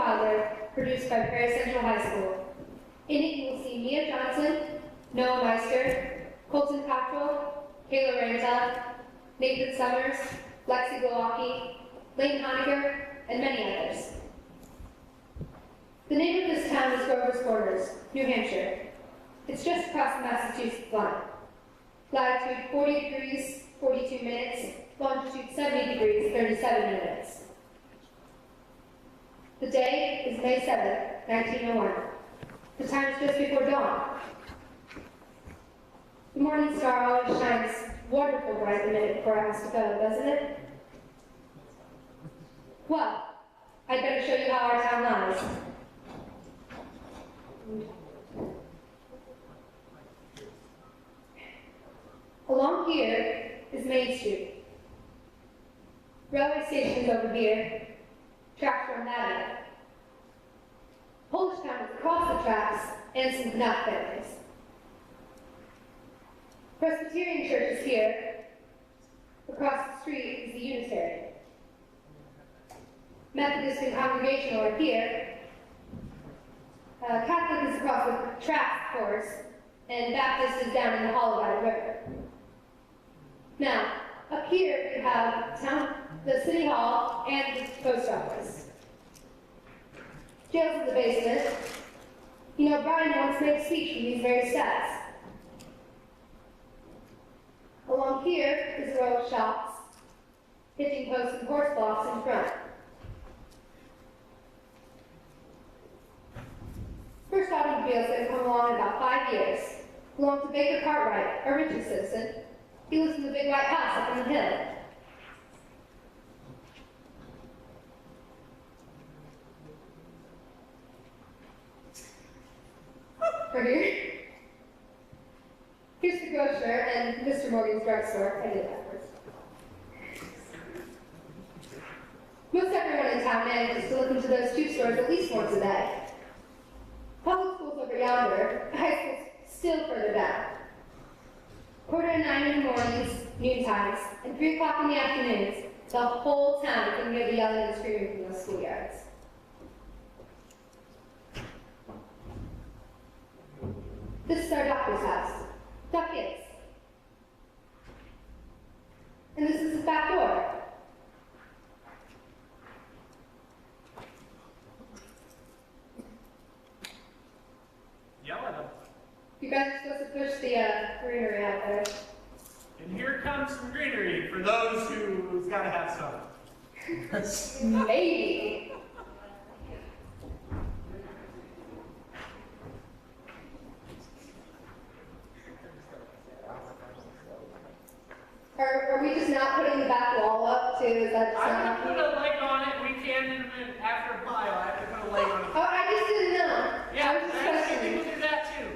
Wilder, produced by Prairie Central High School. In it, you will see Mia Johnson, Noah Meister, Colton Cottrell, Kayla Ranta, Nathan Summers, Lexi Glowacki, Lane Honegger, and many others. The name of this town is Grover's Corners, New Hampshire. It's just across the Massachusetts line. Latitude 40 degrees, 42 minutes, longitude 70 degrees, 37 minutes. The day is May 7th, 1901. The time is just before dawn. The morning star always shines wonderful bright the minute before it has to go, doesn't it? Well, I'd better show you how our town lies. Along here is Main Street. Railway stations over here, tracks run that way. Polish town is across the tracks, and some Canuck families. Presbyterian church is here. Across the street is the Unitarian. Methodist and Congregational are here. Catholic is across the tracks, of course, and Baptist is down in the hollow by the river. Now, up here we have the City Hall and the post office. Jail's in the basement. You know, Brian once made a speech from these very steps. Along here is a row of shops, hitching posts and horse blocks in front. First automobiles that have come along in about 5 years belong to Baker Cartwright, a Richmond citizen. He lives in the big white house up on the hill. Right here. Here's the grocer and Mr. Morgan's drugstore. I did that first. Most everyone in town manages to look into those two stores at least once a day. Public school's over yonder, high school's still further down. 8:45 in the mornings, noon times, and 3 o'clock in the afternoons, the whole town can hear the yelling and screaming from those schoolyards. This is our doctor's house. Duck Gibbs. And this is his back door. Yell at him. You guys are supposed to push the greenery out there. And here comes some greenery for those who's got to have some. Maybe. Are we just not putting the back wall up too? Is that just I'm not going to put a leg on it. We can in a minute after a while. I have to put a leg on it. Oh, I just didn't know. Yeah, I was just actually, questioning. people do that too.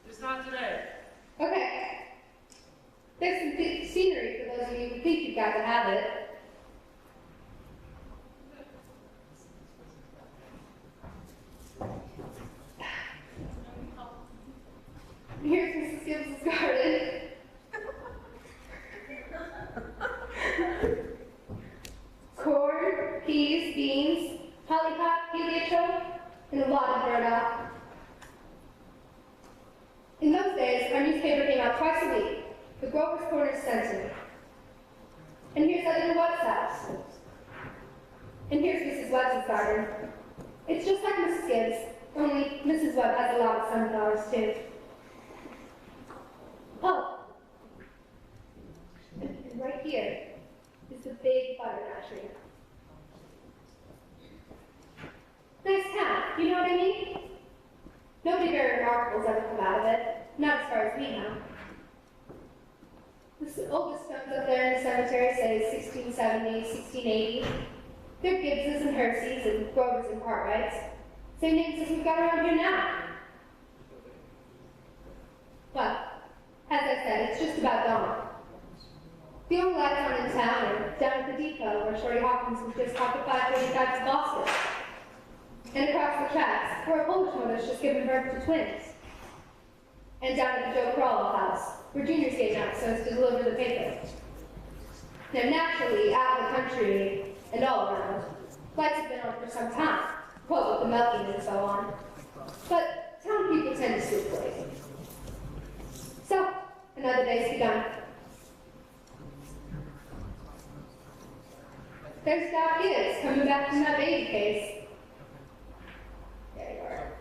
Just not today. Okay. There's some scenery for those of you who think you've got to have it. Here's Mrs. Gibbs' garden. Corn, peas, beans, hollyhock, heliotrope, and a lot of burdock. In those days, our newspaper came out twice a week, the Grover's Corners Sentinel. And here's Editor Webb's house. And here's Mrs. Webb's garden. It's just like Mrs. Gibbs, only Mrs. Webb has a lot of sunflowers too. Oh, and right here is the big butternut tree. Nice town, you know what I mean? Nobody very remarkable has ever come out of it, not as far as we know. The oldest stones up there in the cemetery say 1670, 1680. They're Gibbses and Herseys and Grovers and Cartwrights. Same names as we've got around here now. Well, as I said, it's just about dawn. The only lights on in town are down at the depot where Shorty Hopkins was just hopped at 5:45 to Boston. And across the tracks, where a Polish mother's just given birth to twins. And down at the Joe Crawle house, where Junior's getting out so as to deliver the paper. Now naturally, out in the country and all around, lights have been on for some time. quote with the milking and so on. But town people tend to sleep late. So, another day's begun. There's Doc Gibbs coming back from that baby case. There you are.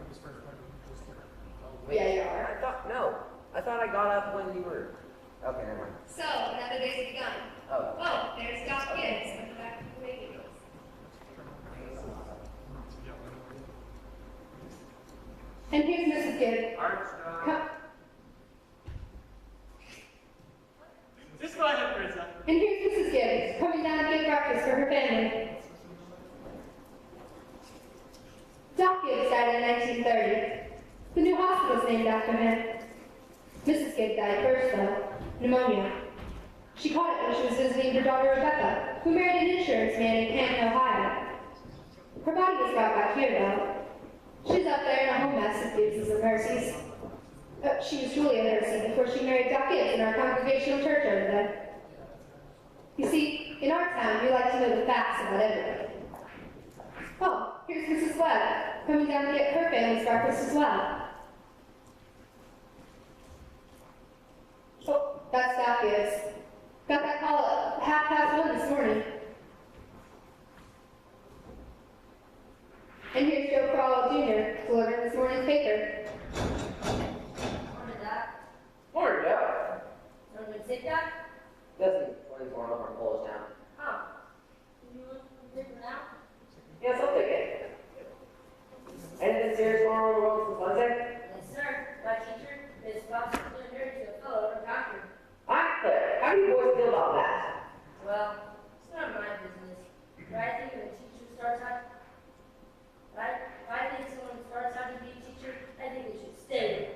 Yeah, you are. I thought I got up when you were. Okay, never mind. So, another day's begun. Oh. There's Doc Gibbs coming back from the baby case. And here's Mrs. Gibbs. Just go ahead, Marissa. And here's Mrs. Gibbs coming down to get breakfast for her family. Doc Gibbs died in 1930. The new hospital is named after him. Mrs. Gibbs died first, though. Pneumonia. She caught it when she was visiting her daughter Rebecca, who married an insurance man in Canton, Ohio. Her body was brought back here, though. She's up there in a home mess of deuces and mercies. She was Julia Hersey before she married Doc Gibbs in our congregational church over there. You see, in our town, we like to know the facts about everybody. Oh, here's Mrs. Webb, coming down to get her family's breakfast as well. Oh, that's Doc Gibbs. Got that call at 1:30 this morning. And here's Joe Crowell Jr. delivering this morning's paper. Morning, Doc. Morning, Joe. Want to sit, Doc? Doesn't 24 of our Polish town. Oh. You want to take one out? Yes, I'll take it. Anything serious going on in the world since Wednesday? Yes, sir. My teacher is possibly married to a fellow doctor. I'm clear. How do you boys feel about that? Well, it's not my business. But I think when a teacher starts out, if I think someone starts out to be a teacher, I think they should stay.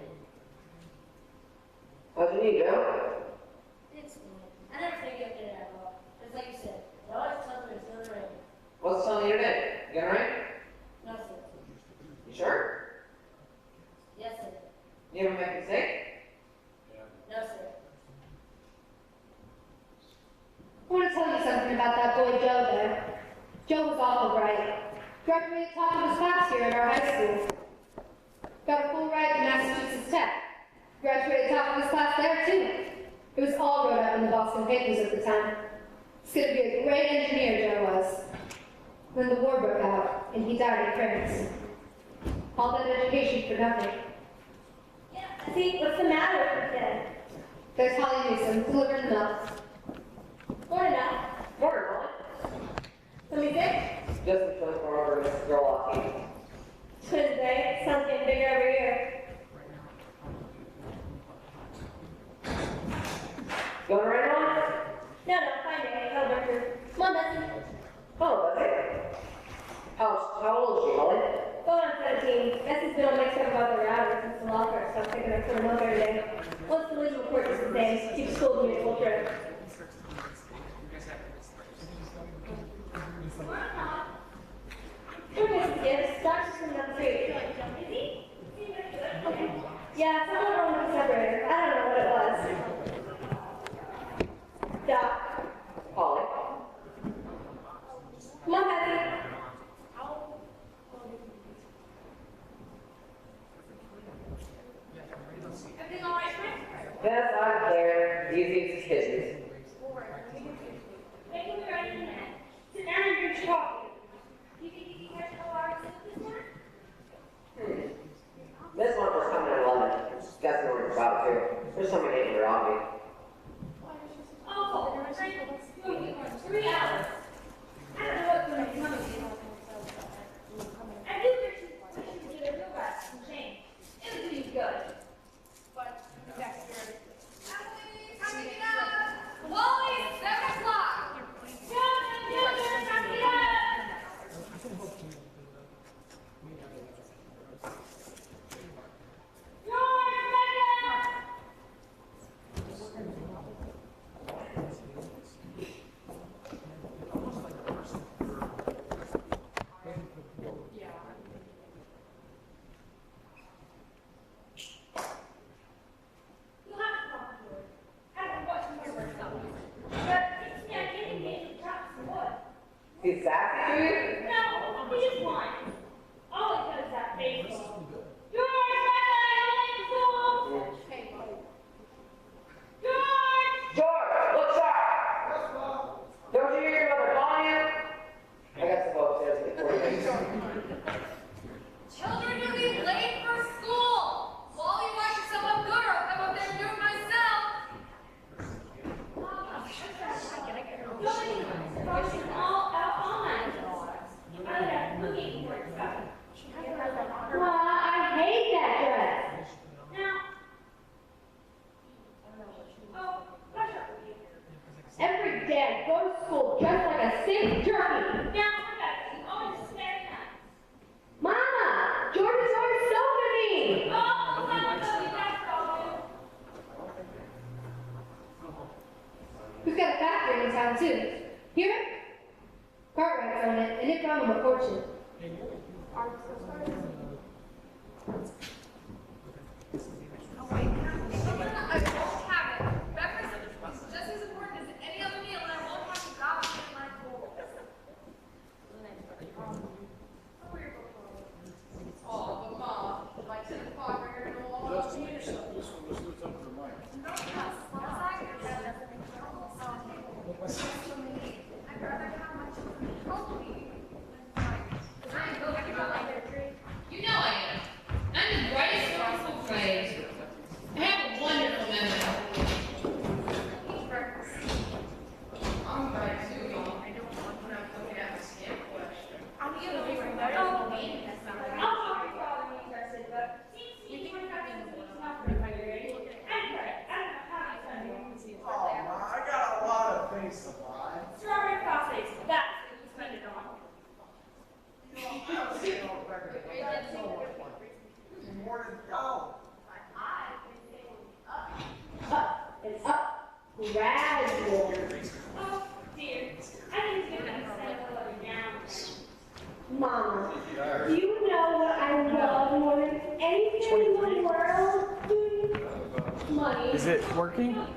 How'd you need, Joe? It's me. I never think of it at all. Just like you said, I always tell them it's going to rain. What's the sun here today? You gonna rain? No, sir. You sure? Yes, sir. You ever make a mistake? No, sir. I want to tell you something about that boy Joe there. Joe was awful bright. Graduated top of his class here at our high school. Got a full ride to Massachusetts Tech. Graduated top of his class there too. It was all wrote up in the Boston papers at the time. He's going to be a great engineer, Joe was. Then the war broke out, and he died in France. All that education for nothing. Yeah, see, what's the matter with you then? There's Holly Newsom delivering the milk. Morning, Doc. Morning, Molly. Somebody sick? Just the 24 hour Mrs. Gerlach. Tuesday. Sun's getting bigger every year. Going right on? No, fine day. I'll work through. Come on, Bessie. Oh, that's it. How old is she, Molly? Going on 17. Bessie's been on mixed up about the router since the law first, so I'm taking her for the milk every day. Once the legal report is the same, keeps school to mutual trip. Here, Mrs. Gibbs. Doc's coming up the street. Is he? Okay. Yeah, someone wrong with the separator. I don't know what it was. Doc. Polly. Come on, Bessie. Everything all right, Frank? Yes, I'm there. Easy as kisses. Make me ready in a minute. Sit down and drink your coffee. Do you think you can catch a couple hours sleep this morning? This one was coming at 11. Guessing we're about to. There's somebody named Robbie. Oh, Frank, 3 hours. I don't know what's going to be coming. I do wish you get a real rest and change. It would do you good. But that's good. Coming up! Wally, 7 o'clock! Children, coming up! You'll have to talk to her. I don't know what some more stuff. But it's me, I can't even get to chop some wood. He's sassy to you? No, he just whined. go to school dressed like a sick turkey. Now, Rebecca, you always just very nice. Mama, George's always so mean. Oh, I'm going to that's all. We've got a factory in town too. Hear it? Cartwrights own it, and it brought him a fortune. I won't have it. Breakfast is just as important as any other meal, and I won't have to gobble it in my bowl. Oh, but Mom, by 10 o'clock, we're going to go all out. I'd rather have my children help me. You know I am. I'm the brightest girl in school, Prairie. I have a wonderful memory. I'm bright too, y'all. I don't want when I'm looking at the stamp collection. I'll be able to remember. I'll talk to you all when you're interested, but you think we're having a speech now for my grade? I'm correct. I don't know how much time you want to see. Oh, Ma, I got a lot of things to buy. Strawberry frosties, that's what you spend it on. I don't see no record. That's so much fun. More than y'all. Up and up, gradual. Oh, dear. I think it's going to set a little down. Mama, do you know what I love more than anything in the world? Money. Is it working? Mom,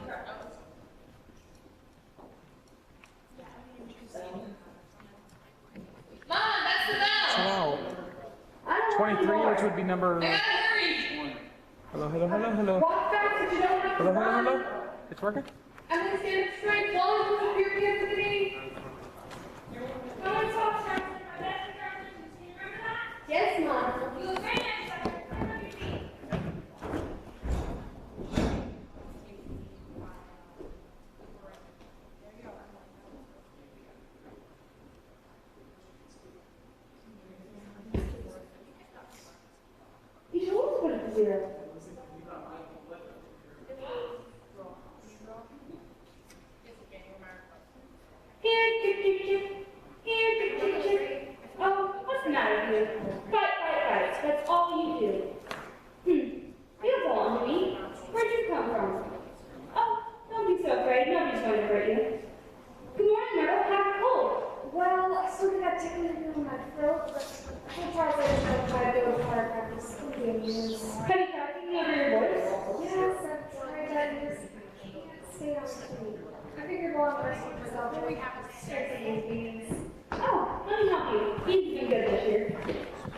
that's the bell. Hello. I don't want 23, more. which would be number. I gotta hurry. Hello, hello, hello, hello. Walk fast if you don't have to Hello, hello, run. hello. It's working? I'm gonna stand up straight while I'm looking for your kids at the game. No one talks to my best friend. Do you remember that? Yes, Mom. You look very nice. I love your feet. You told us what it was zero. Here, chip, chip, chip. Here, chip, chip, chip. Oh, what's the matter with you? Fight, fight, fight. That's all you do. You don't belong to me. Where'd you come from? Oh, don't be so afraid. Nobody's going to hurt you. Good morning, Myrtle. Have a cold. Well, I still got tickling in my throat, but I think Charles I just going to try to go to choir practice. It'll be a news. Have you tried thinking over your voice? Yes, I've tried that. I just can't stay on key. I figured while I'm resting myself, then we have to start singing meetings. Oh, let me help you. You've been good this year.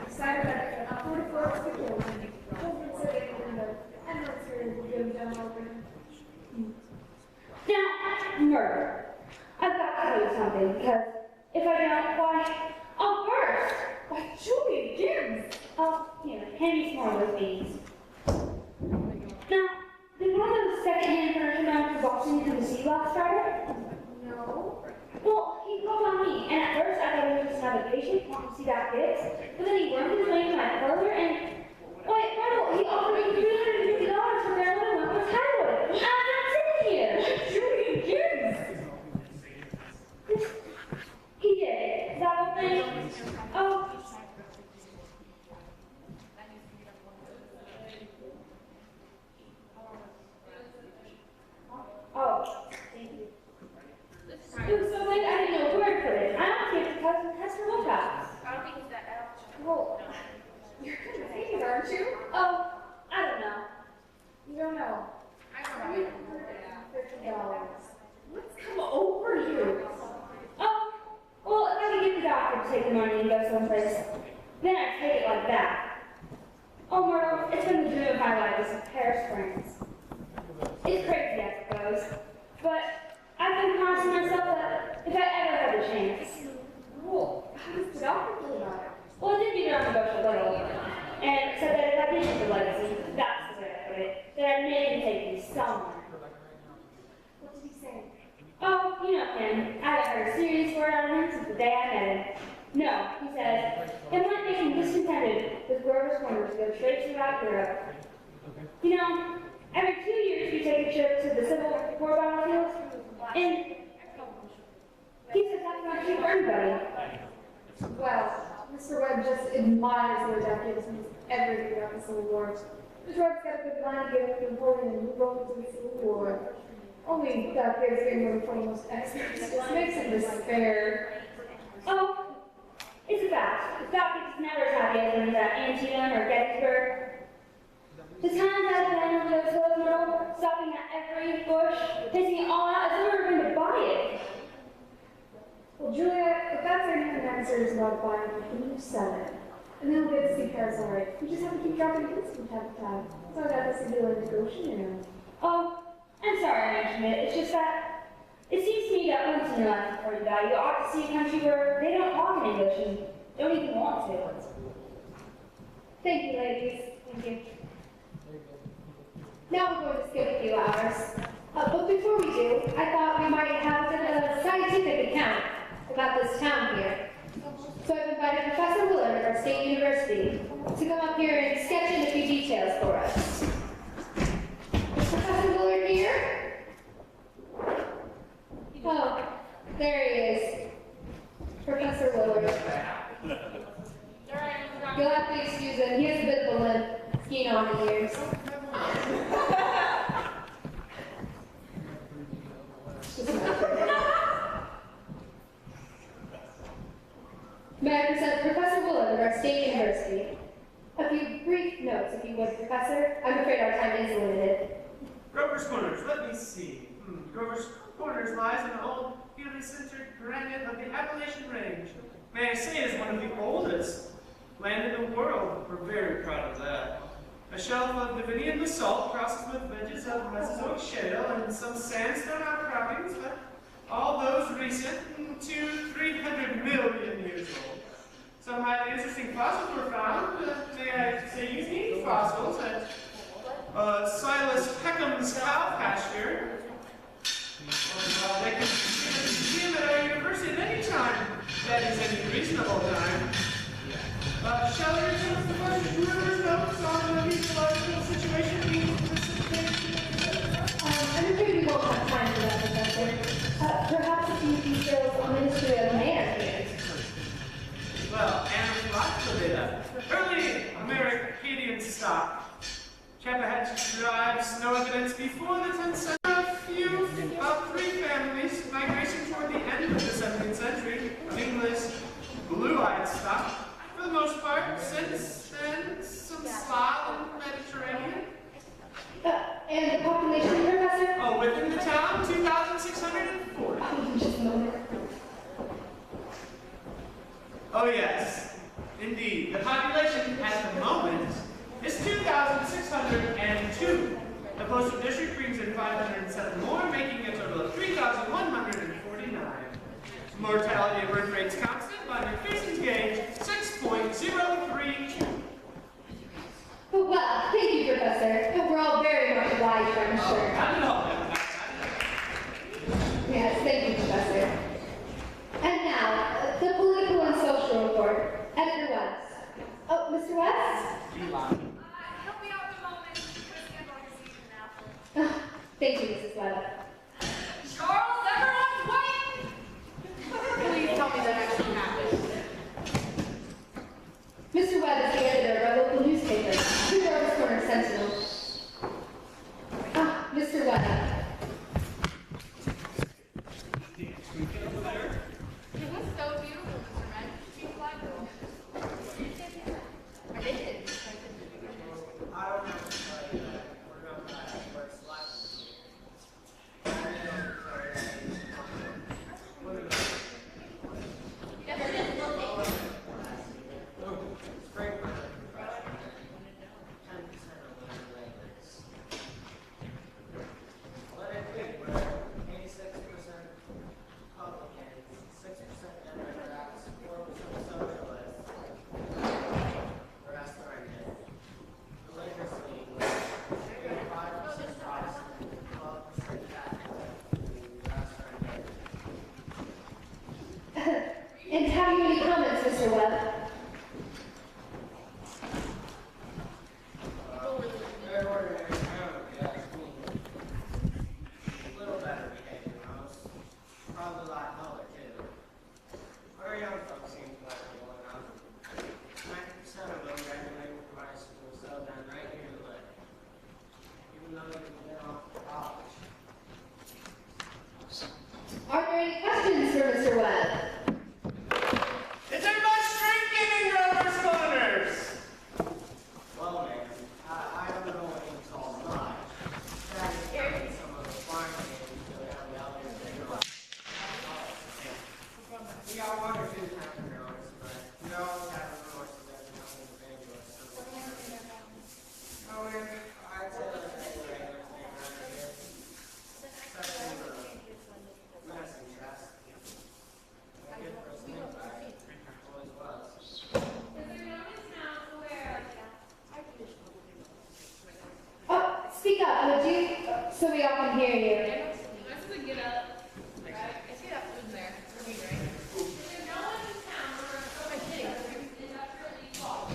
Decided that I'm 44 hours to kill. Children said they were in the endless here will give them open. Now, murder. I've got to tell you something, because if I don't, why, I'll burst. Why, Julie, Jim. Oh, here, hand me some more of those beans. Now, did one of those second-hand furniture men boxing into the sea last Friday? No. Well, he called on me, and at first I thought he was just another patient wanting to see that fix, but then he wormed his way into my parlor, and, wait, Myrtle, he offered me $350 for their little one with Highwood. I'm not sitting here. Julie, Jim. He did. Is that whole thing? Oh. Oh, thank you. It was so late I didn't know where to put it. I don't think because it has to look up. I don't think it's that out. Well, You're good at things, aren't you? oh, I don't know. You don't know. I $50. What's come over you? Oh, well, if I could get the doctor to take the money and go someplace, then I'd take it like that. Oh, Myrtle, it's been the dream of my life, this Paris, France. It's crazy, I suppose, but I've been promising myself that if I ever had the chance. Cool. How does the doctor feel about it? Well, it did beat around the bush a little, and said that if I did get the legacy, that's the way I put it, that I'd maybe take me somewhere. What did he say? Oh, you know him. I haven't heard a serious word out of him since the day I met him. No, he says, it might make him discontented with wherever's corner to go straight throughout Europe. You know, every 2 years we take a trip to the Civil War battlefields, and for anybody. Well, Mr. Webb just admires the decades and everything about the Civil War. Mr. Webb's got a good plan to get up to Napoleon and move over to the Civil War. Only that appears to be one of the foremost experts. It just makes him despair. Oh, it's a fact. The fact is never as happy as when he's at Antietam or Gettysburg. The times I've been over those hills, Myrtle, stopping at every bush, picking it all out, as if we were going to buy it. Well, Julia, if that's our new answer is about buying, can you sell it? And then we'll get to see Paris all right. We just have to keep dropping hints from time to time. So I got this to do like negotiating. Oh, I'm sorry I mentioned it. It's just that it seems to me that once in your life before you die, you ought to see a country where they don't talk in English and don't even want to. Thank you, ladies. Thank you. Now we're going to skip a few hours. But before we do, I thought we might have a scientific account about this town here. So I've invited Professor Willard of our state university to come up here and sketch in a few details for us. Is Professor Willard here? Oh, there he is. Professor Willard. You'll have to excuse him. He has a bit of a limp, skiing on the years. May I present Professor Willard of our state university? A few brief notes, if you would, Professor. I'm afraid our time is limited. Grover's Corners, let me see. Grover's Corners lies in the old, beautifully centered granite of the Appalachian Range. May I say it is one of the oldest land in the world. We're very proud of that. A shelf of Davidian basalt crosses with ledges of Mesozoic shale and some sandstone outcroppings, but all those recent, 300 million years old. Some highly interesting fossils were found, may I say unique fossils, at Silas Peckham's cow pasture. They can see them at our university at any time, that is any reasonable time. Shall we return to the first Brewer's notes on the ecological situation being I'm afraid we won't have time for that, Professor. Perhaps a few details on the history of man here. Well, anthropological data. Early Americadian stock. Chapahatchee tribes, no evidence before the 10th century. A few of 3 families migration toward the end of the 17th century of English blue-eyed stock. For the most part, since then, some Slav and Mediterranean. And the population, Professor? Oh, within the town, 2,640. Just a moment. Oh, yes, indeed. The population at the moment is 2,602. The postal district brings in 507 more, making a total of 3,149. Mortality and birth rates constant by McPherson's gauge, 6.032. Well, thank you, Professor. We're all very much obliged, I'm sure. Not at all. Yes, thank you, Professor. And now, the political and social report. Editor West. Oh, Mr. West? Help me out with a moment. Now. Thank you, Mrs. Webb. Charles, everyone's waiting! Please tell me that actually happened. Mr. Webb is the editor of our local newspaper, the Grover's Corner Sentinel. Mr. Webb. It was so beautiful, Mr. Wren. Did you fly through? I did. I don't have to tell you that. We're not that. We're slightly. Never did look at it. And have you any comments, Mr. Webb? Very ordinary town, if you ask me. A little better behaved than most. Probably a lot taller, too. any questions for Mr. Webb? Is there much drinking in Grover's Corners? Well, man, I don't know what you call much. That is carrying some of the farm games that have out there. We got one or two times growers, but we always have a course that we don't evangelize. Oh, yeah, I'd say that's a regular thing around here. Especially for medicine chest. Good for a snake bite. Always was. Oh, speak up, would you? So we all can hear you. I supposed to get up. Right? I see that food there. For me, right? There's no one in town where I'm kidding. It's actually called.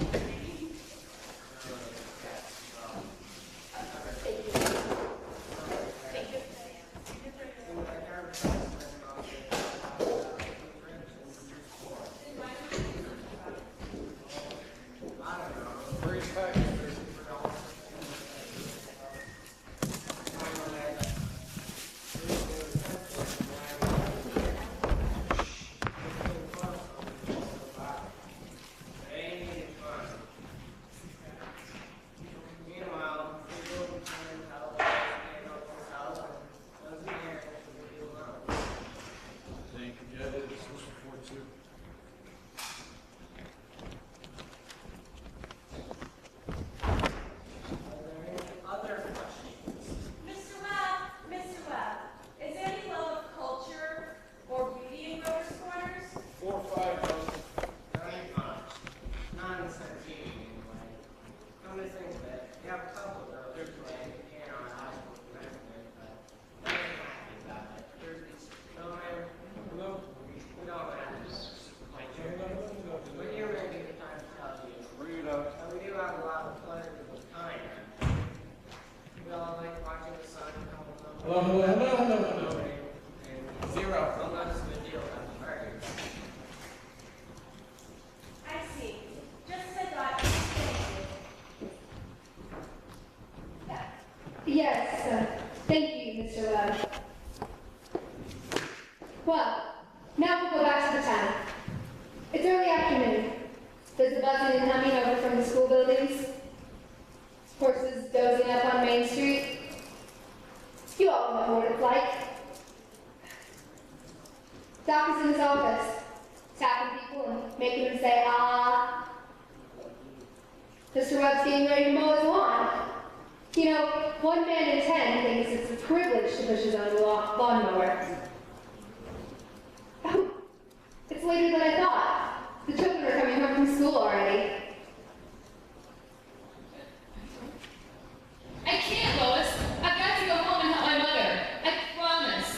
Yes, thank you, Mr. Webb. Well, now we'll go back to the town. It's early afternoon. There's a buzzing and humming over from the school buildings. Horses dozing up on Main Street. You all know what it's like. Doc is in his office, tapping people and making them say, ah. Mr. Webb's getting ready to mow his lawn. You know, 1 man in 10 thinks it's a privilege to push his own lawnmower. Oh, it's later than I thought. The children are coming home from school already. I can't, Lois. I've got to go home and help my mother. I promise.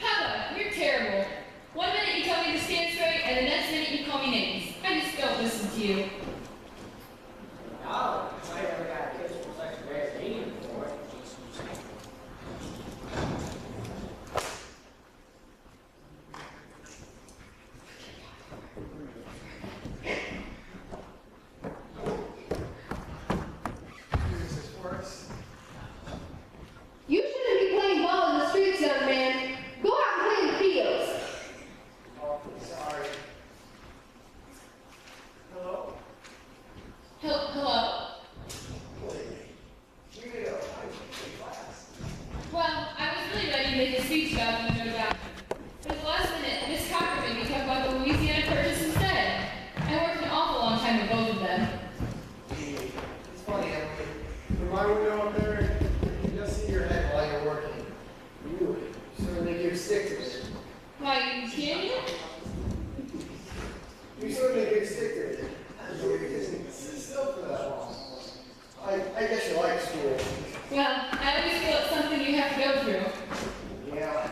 Papa, you're terrible. 1 minute you tell me to stand straight, and the next minute you call me names. I just don't listen to you. Oh, I never got kids from such a great meeting before. You shouldn't be playing ball in the streets, young man. Go out and play in the fields. Oh, sorry. Hello? Hello? Well, I was really ready to make a speech about them, no doubt. But at the last minute, Miss Cocker made me talk about the Louisiana Purchase instead. I worked an awful long time with both of them. It's funny, Emily. From my window up there, you can just see your head while you're working. You certainly give stick to it. Why, can you? You certainly give stick to it. You can sit still for that long. I guess you like school. Well, I always feel it's something you have to go through. Yeah,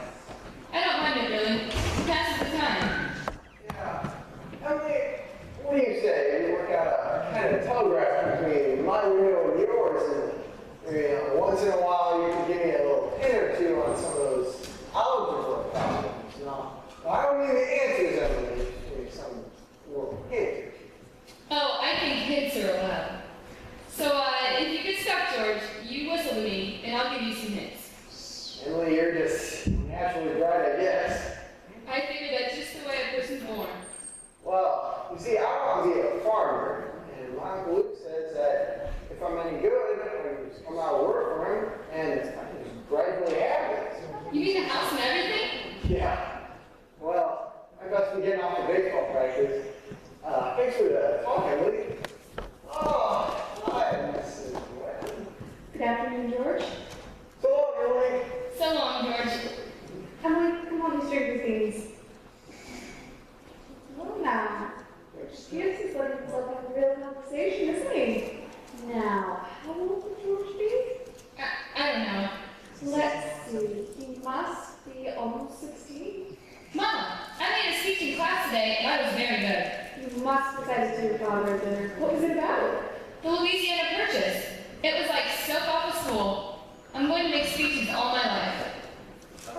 Let's see, he must be almost 16. Mama, I made a speech in class today, and I was very good. You must have said it to your father at dinner. What was it about? The Louisiana Purchase. It was like soap off of school. I'm going to make speeches all my life.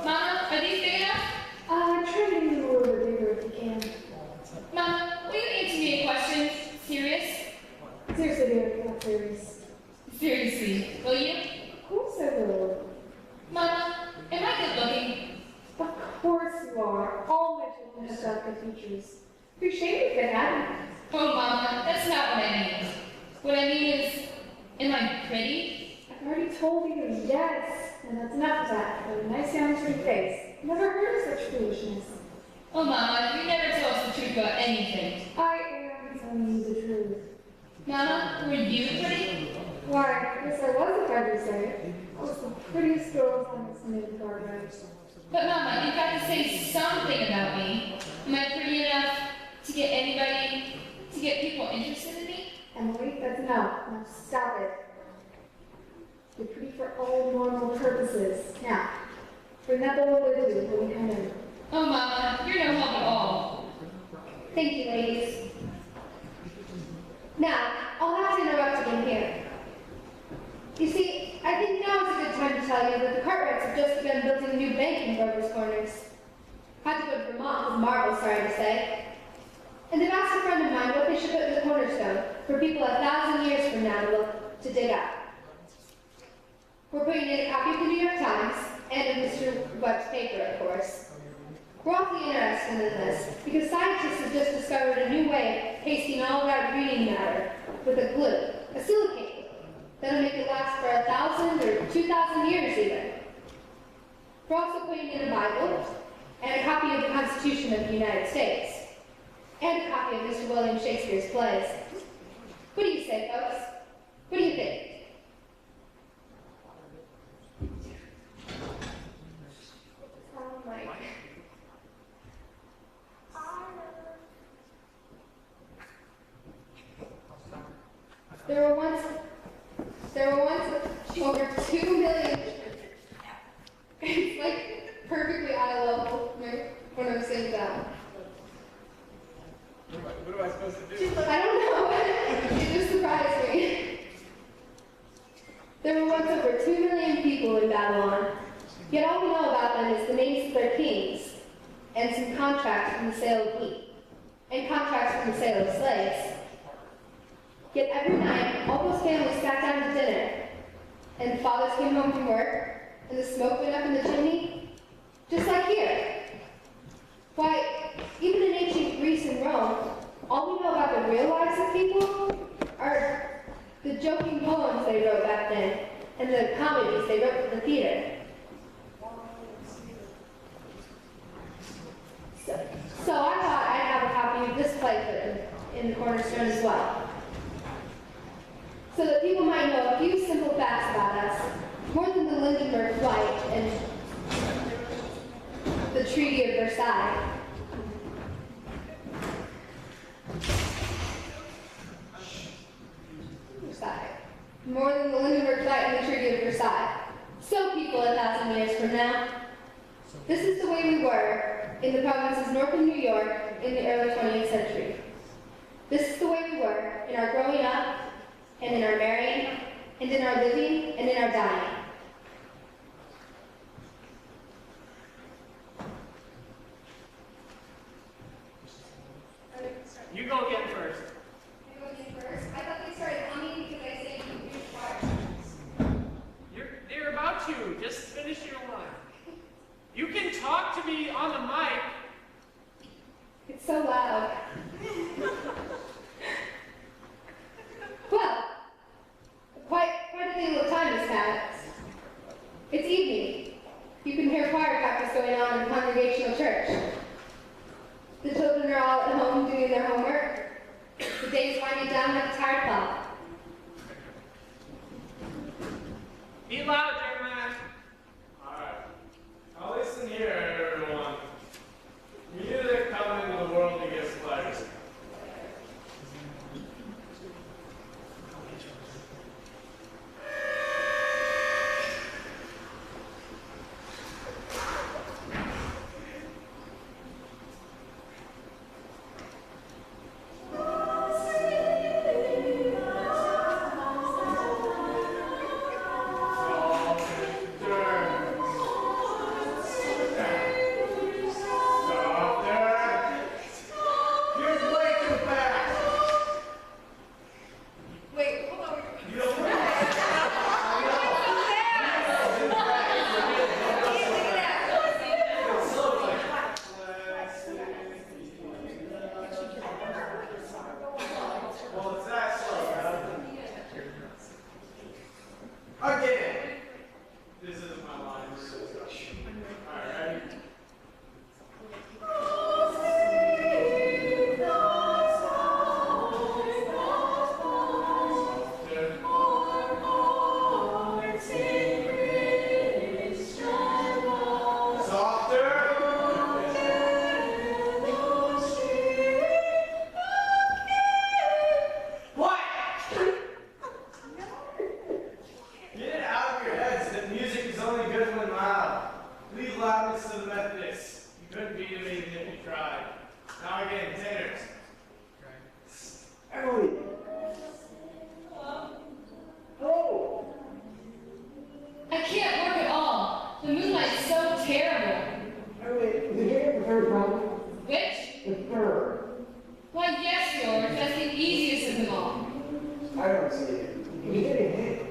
Mama, are these big enough? Try to make it a little bit bigger if you can. Mama, will you answer me a question? Serious? Seriously, dear, not serious. Seriously, will you? Of course I will. Mama, am I good looking? Of course you are. All my children have got good features. You're ashamed if they hadn't. Oh, Mama, that's not what I mean. What I mean is, am I pretty? I've already told you yes, and that's enough of that. Got a nice young sweet face. Never heard of such foolishness. Oh, Mama, you never tell us the truth about anything. I am telling you the truth. Mama, were you pretty? Why, yes I was, if I do say it. I was the prettiest girl on this main garden. But Mama, you've got to say something about me. Am I pretty enough to get anybody, to get people interested in me? Emily, that's enough. Now stop it. You're pretty for all normal purposes. Now, bring that bowl with you when you come in. Oh, Mama, you're no help at all. Thank you, ladies. Now, I'll have to interrupt again here. You see, I think now is a good time to tell you that the Cartwrights have just begun building a new bank in Grover's Corners. Had to go to Vermont with Marvel, sorry to say. And they've asked a friend of mine what they should put in the cornerstone for people 1,000 years from now to look to dig up. We're putting in a copy of the New York Times and of Mr. Webb's paper, of course. We're awfully interested in this because scientists have just discovered a new way of pasting all that reading matter with a glue, a silicate glue, that'll make it last for 1,000 or 2,000 years even. We're also putting in a Bible and a copy of the Constitution of the United States and a copy of Mr. William Shakespeare's plays. What do you say, folks? What do you think? There were once over 2 million. It's like perfectly eye level when I'm saying that. What am I supposed to do? I don't know. It just surprised me. There were once over 2 million people in Babylon. Yet all we know about them is the names of their kings and some contracts from the sale of wheat and contracts from the sale of slaves. Yet every night, all those families sat down to dinner, and the fathers came home from work, and the smoke went up in the chimney, just like here. Why, even in ancient Greece and Rome, all we know about the real lives of people are the joking poems they wrote back then, and the comedies they wrote for the theater. So I thought I'd have a copy of this play put in the cornerstone as well, so that people might know a few simple facts about us, more than the Lindenberg flight and the Treaty of Versailles. More than the Lindenberg flight and the Treaty of Versailles. So people 1,000 years from now, this is the way we were in the provinces north of New York in the early 20th century. This is the way we were in our growing up, and in our marrying, and in our living, and in our dying. You go again first. You go again first? I thought they started humming because I said you choir. They're about to. Just finish your line. You can talk to me on the mic. It's so loud. Well, quite a deal of time has passed. It's evening. You can hear choir practice going on in the congregational church. The children are all at home doing their homework. The day's winding down like a tired clock. Be loud, Jeremiah. Alright. Now listen here, everyone. Music come into the world to get pleasure. so much. All right. I can't work at all. The moonlight's so terrible. Did you get the third problem? Which? The third. Why, yes, George. That's the easiest of them all. I don't see it. You get it hit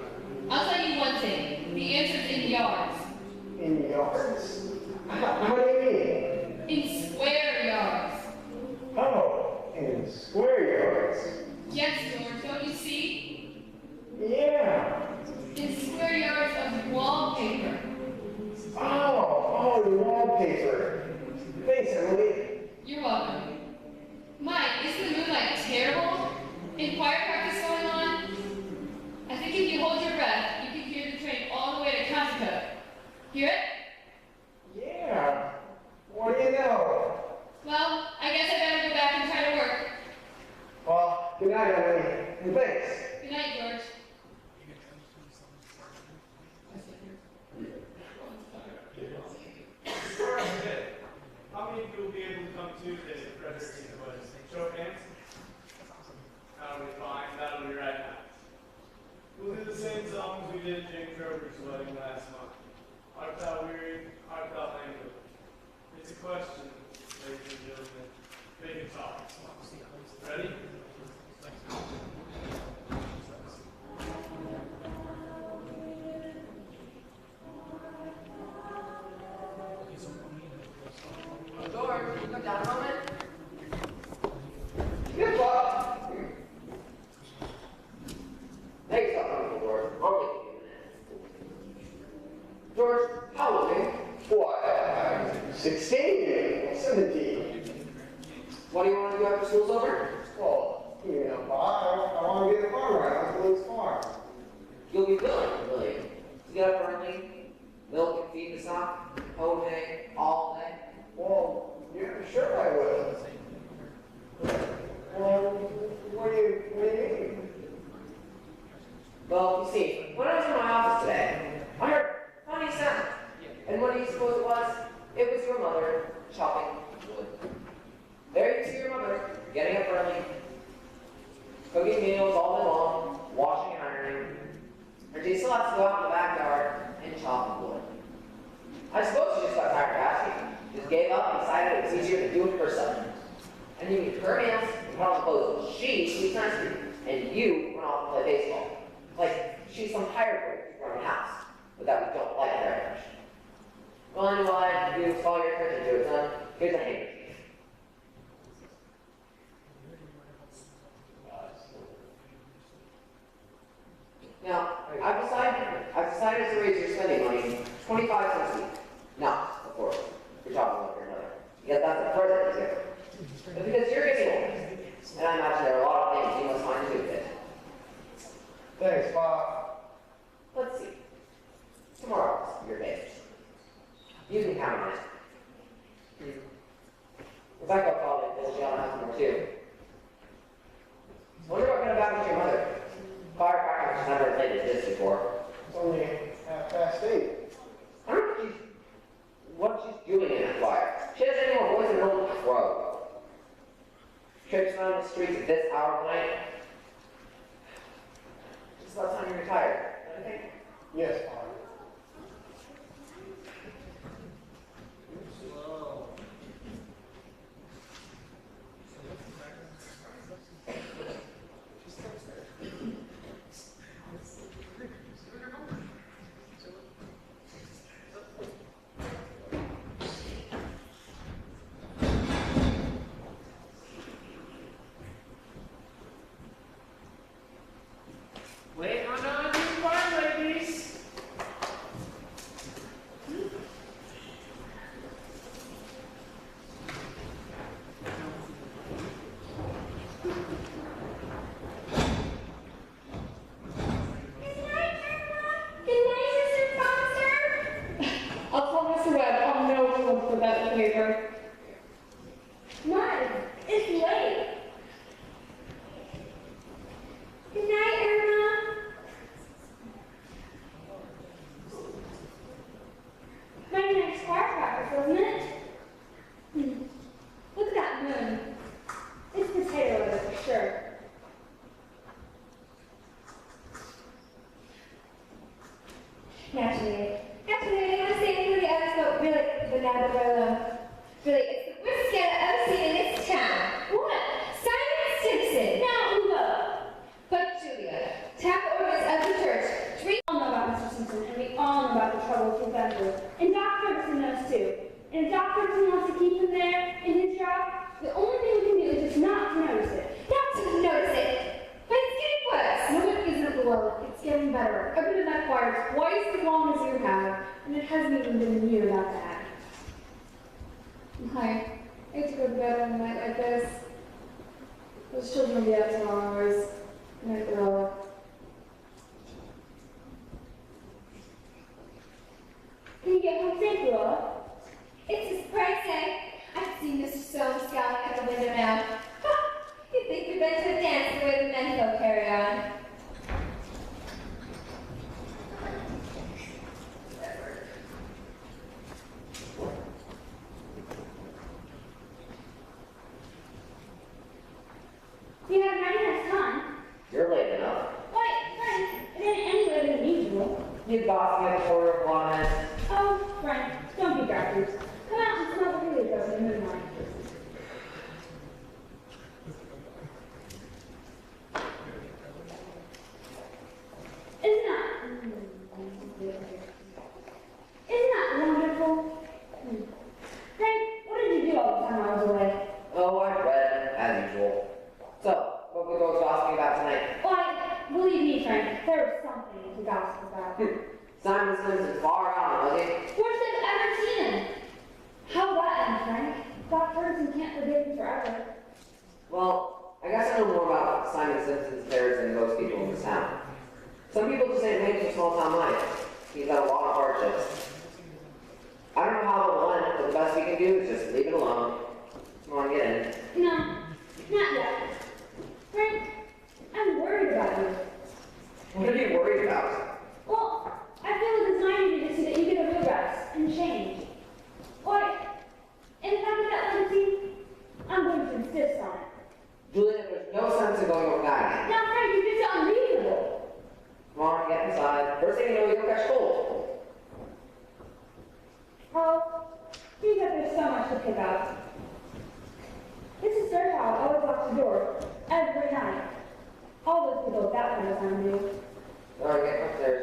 I'll tell you one thing. The answer's in yards. in yards. How do you mean? In square yards. Oh, in square yards. Yes, George. Don't you see? Yeah. In square yards of wallpaper. Oh, the wallpaper. Thanks, Emily. You're welcome. Mike, isn't the moonlight terrible? In choir practice going on? I think if you hold your breath, you can hear the train all the way to Costco. Hear it? Yeah. What do you know? Well, I guess I better go back and try to work. Well, good night, Emily. And thanks. Good night, George. How many people will be able to come Tuesday to Prairie was? Show of hands? That'll be fine. That'll be right now. We'll do the same songs we did at Jane Kroger's wedding last month. Art thou weary, art thou languid? It's a question, ladies and gentlemen. Big talk. Ready? George, can you come down a moment? Yes, Bob. Thanks, Dr. George. Only a few minutes. George, how old are you? What? 16, 17. What do you want to do after school's over? Well, you know, Bob, I want to be a farmer. I want to Luke's farm. You'll be willing, really, to get up early, milk and feed the stock, hoe hay, all day. Well, yeah, sure I will. Well, what do you mean? Well, you see, when I was in my office today, I heard a funny sound. And what do you suppose it was? It was your mother chopping wood. There you see your mother, getting up early, cooking meals all day long, washing and ironing, and she still has to go out in the backyard and chop wood. I suppose she just got tired of asking. She just gave up and decided it was easier to do it herself. And you eat her meals, and put on the clothes she sleeps nice to, and you run off and play baseball. Like she's some hired girl to run the house, but that we don't like very much. Well, anyway, all I have to do is follow your attention to it, son. Here's a handkerchief. Now, I've decided to raise your spending money 25 cents a week. Not, of course, for chopping up your mother. Because that's a present to give. But because you're getting older, and I imagine there are a lot of things you must find to do with it. Thanks, Bob. Let's see. Tomorrow's your day. You can count on it. Rebecca probably told you on house number 2. Wonder what kind of happened to your mother? Firecrackers never played this before. It's only 8:30. I don't know what she's doing in that fire. She doesn't any more voice than an old crow. Trips around the streets at this hour of the night. Just about time you retired, don't you think? Yes, Bob. out of the really, it's the worst scandal I've ever seen in this town. What? Simon Simpson. Now, Ugo. But Julia, tap orders of the church. We all know about Mr. Simpson, and we all know about the troubles he's been through. And Doc Ferguson knows too. And if Doc Ferguson wants to keep him there in his job, the only thing we can do is just not to notice it. Not to notice it. But it's getting worse. No, it isn't, Llewellyn. It's getting better. I've been in that choir twice as long as you have, and it hasn't even been a year that bad. Hi. I hate to go to bed on a night like this. Those children will be out till hours. And I throw up. Can you get home safe, Luella? It's his birthday. I can see Mr. Soames scowling at the window now. Ha! You'd think we'd been to a dance the way the men folk carry on. We had a nice time. You're late enough. Why, Frank, it ain't any later than usual. You bossed me at the quarter of 1 minute. Oh, Frank, don't be grabbers. Come out and smell the really good in the moonlight. Isn't that wonderful? Frank, what did you do all the time I was away? Oh, I read, as usual. So, what we go gossiping about tonight? Why, believe me, Frank, there was something to gossip about. Simon Simpson's far out, was he? Worst I've ever seen him. How that end, Frank? Doc Ferguson can't forgive him forever. Well, I guess I know more about Simon Simpson's affairs than most people in this town. Some people just ain't made for small town life. He's had a lot of hardships. I don't know how it'll end, but the best we can do is just leave it alone. Come on, get in. No, not yet. Frank, I'm worried about you. What are you worried about? Well, I feel like it's time you to see that you get a real rest and change. Why, in the fact of that legacy, I'm going to insist on it. Julia, there's no sense in going over that again. Now, Frank, you're just unreasonable. Come on, get inside. First thing you know, you'll catch cold. Oh, seems like there's so much to pick up. Mrs. Fairchild always locks the door every night. All those people at that point of time do. All right, get upstairs.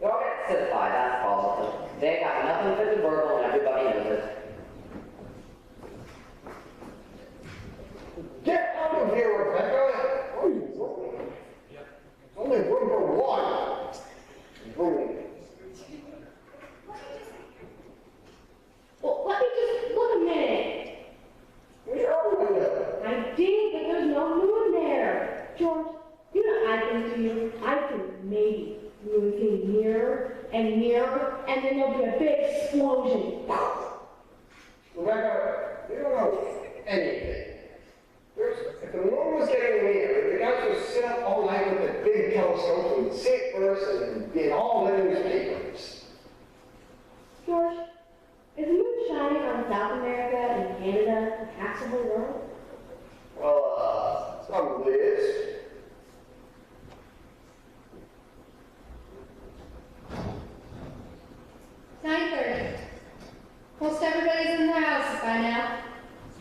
You're all getting acidified, that's positive. They ain't got nothing fit to verbal and everybody knows it. Get out of here, Rebecca! What are you doing? It's only room for one. Room. Well, let me just look a minute. Your window. I did, but there's no moon there. George, you know I think to you, I think maybe we would get nearer and nearer, and then there'll be a big explosion. Rebecca, you don't know anything. If the moon was getting near, the guys would sit up all night with a big telescope and see it first and be in all the newspapers. George, is the moon shining on South America and Canada and half of the world? Well, probably is. 9:30. Most everybody's in their houses by now.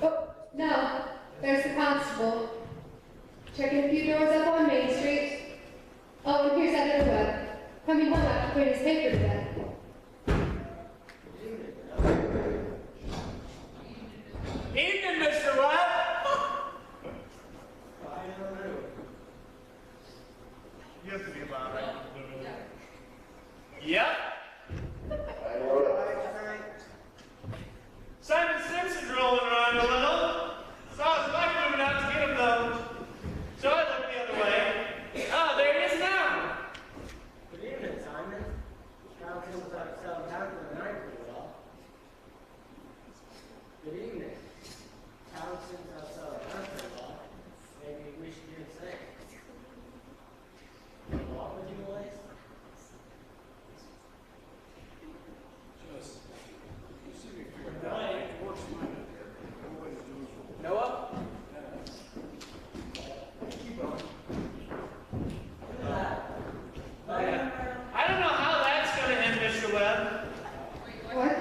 Oh, no. There's the constable. Checking a few doors up on Main Street. Oh, and here's Editor Webb. Coming home after putting his paper to bed. Evening, Mr. Webb. You have to be loud, right? Yep. I know that. Simon Simpson's rolling around a little. Saw his wife moving out to get him, though. So I looked the other way. Oh, there he is now. Good evening, Simon. Now since I've settled down for the night pretty well. Good evening. Now since I've settled down pretty well, maybe we should do the same. Along with you boys? Noah? Keep on. Look at that. I don't know how that's going to end, Mr. Webb. What?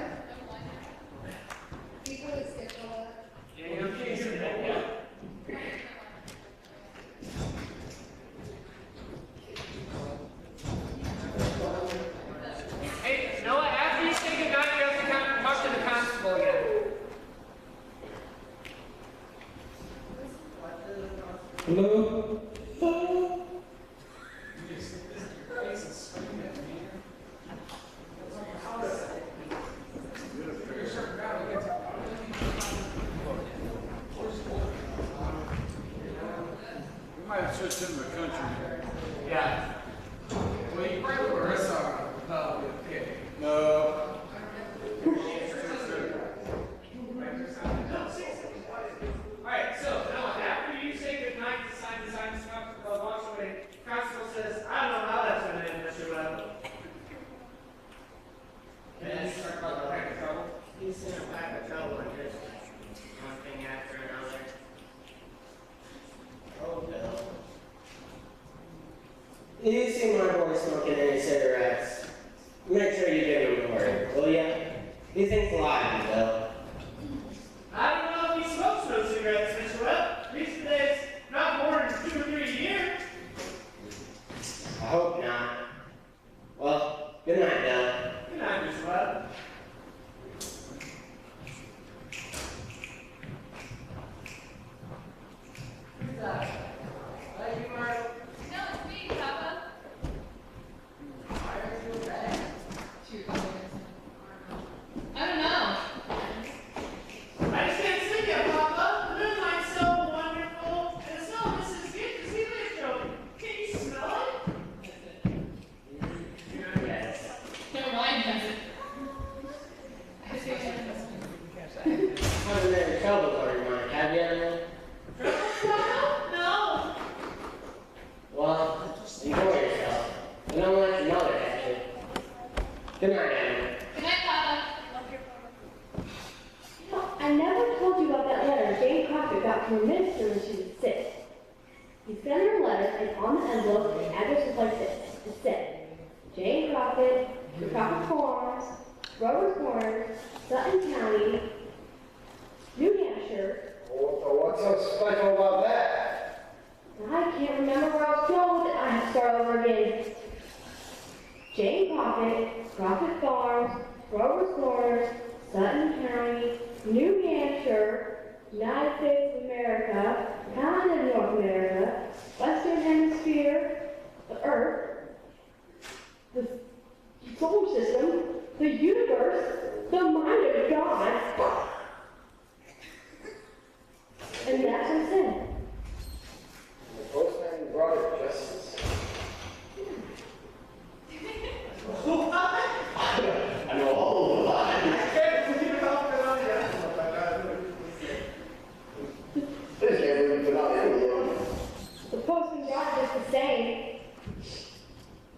Hello? We might have switched into the country. Yeah. Well, you probably were a song. Okay. No. Alright, so now after you say goodnight to sign walks away, Constable says, I don't know how that's gonna end, Mr. Webb. And you start about the pack of trouble. He's in a pack of trouble and just one thing after another. Oh, Bill. You see my boy smoking any cigarettes? Make sure you give him a word, will ya? He thinks a lot of you, Bill. I don't know if he smokes those cigarettes, Mr. Webb. These days, not more than 2 or 3 a year. I hope not. Well, good night, Bill. Good night, Mr. Webb. Who's that? You, Marshall. No, it's me, Papa. Why aren't you in bed? I don't know. I just can't sleep yet, Papa. The moonlight's so wonderful, and the smell of Mrs. Gibbs' helium show. Can you smell it? Yes. Never mind, does it? I just Haven't been in trouble for your mind, have you, Emily? No. Well, enjoy yourself. And don't let your mother catch you. Good night, Emily. Good night, Papa. You know, I never told you about that letter Jane Crockett got from her minister when she was sick. He sent her a letter, and on the envelope, the address was like this. It said, Jane Crockett, the Crockett Farms, Roberts Corners, Sutton County, New Hampshire. What's so special about that? I can't remember where I was going with it. I have to start over again. Jane Crockett, Crockett Farms, Roberts Corners, Sutton County, New Hampshire, United States of America, continent of North America, Western Hemisphere, the Earth, the solar system, the universe, the mind of God. And that's what it said. The postman brought it justice. I know all the lines. This never even been on the envelope. The postman got it just the same.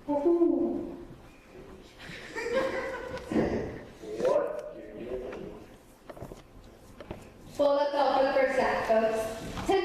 Ooh. What? Well, that's all for the first act, folks. 10